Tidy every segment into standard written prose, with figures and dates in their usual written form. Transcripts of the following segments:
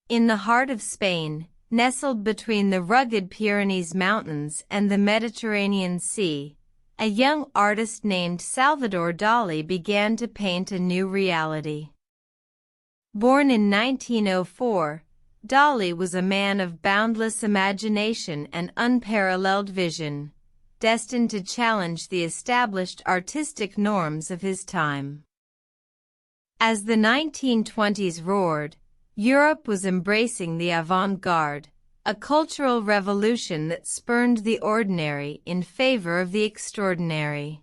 In the heart of Spain, nestled between the rugged Pyrenees Mountains and the Mediterranean Sea, a young artist named Salvador Dalí began to paint a new reality. Born in 1904, Dalí was a man of boundless imagination and unparalleled vision, destined to challenge the established artistic norms of his time. As the 1920s roared, Europe was embracing the avant-garde, a cultural revolution that spurned the ordinary in favor of the extraordinary.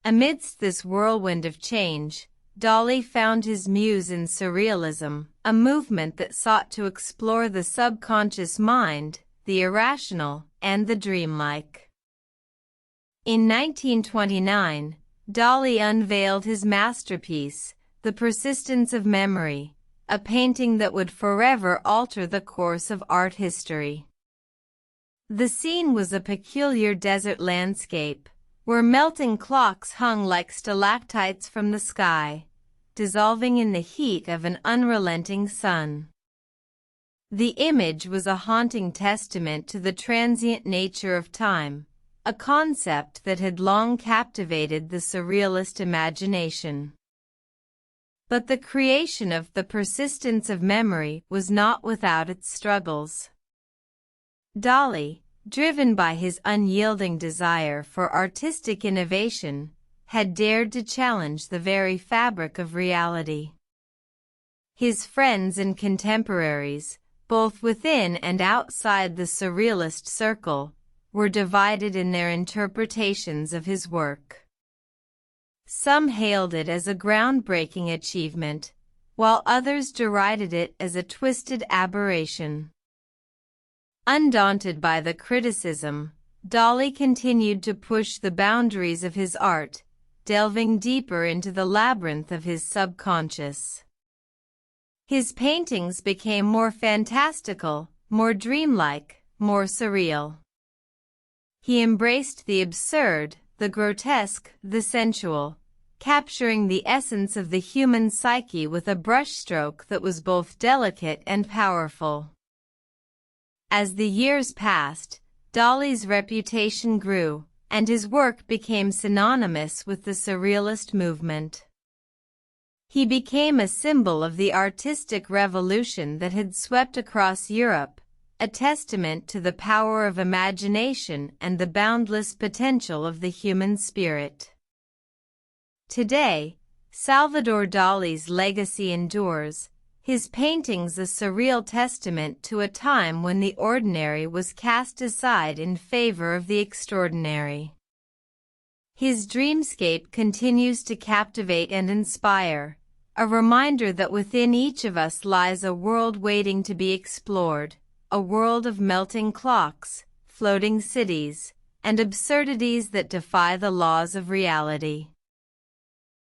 Amidst this whirlwind of change, Dalí found his muse in Surrealism, a movement that sought to explore the subconscious mind, the irrational, and the dreamlike. In 1929, Dalí unveiled his masterpiece, The Persistence of Memory, a painting that would forever alter the course of art history. The scene was a peculiar desert landscape, where melting clocks hung like stalactites from the sky, dissolving in the heat of an unrelenting sun. The image was a haunting testament to the transient nature of time, a concept that had long captivated the surrealist imagination. But the creation of The Persistence of Memory was not without its struggles. Dalí, driven by his unyielding desire for artistic innovation, had dared to challenge the very fabric of reality. His friends and contemporaries, both within and outside the surrealist circle, were divided in their interpretations of his work. Some hailed it as a groundbreaking achievement, while others derided it as a twisted aberration. Undaunted by the criticism, Dalí continued to push the boundaries of his art, delving deeper into the labyrinth of his subconscious. His paintings became more fantastical, more dreamlike, more surreal. He embraced the absurd, the grotesque, the sensual, capturing the essence of the human psyche with a brushstroke that was both delicate and powerful. As the years passed, Dalí's reputation grew, and his work became synonymous with the Surrealist movement. He became a symbol of the artistic revolution that had swept across Europe, a testament to the power of imagination and the boundless potential of the human spirit. Today, Salvador Dalí's legacy endures, his paintings a surreal testament to a time when the ordinary was cast aside in favor of the extraordinary. His Dreamscape continues to captivate and inspire, a reminder that within each of us lies a world waiting to be explored, a world of melting clocks, floating cities, and absurdities that defy the laws of reality.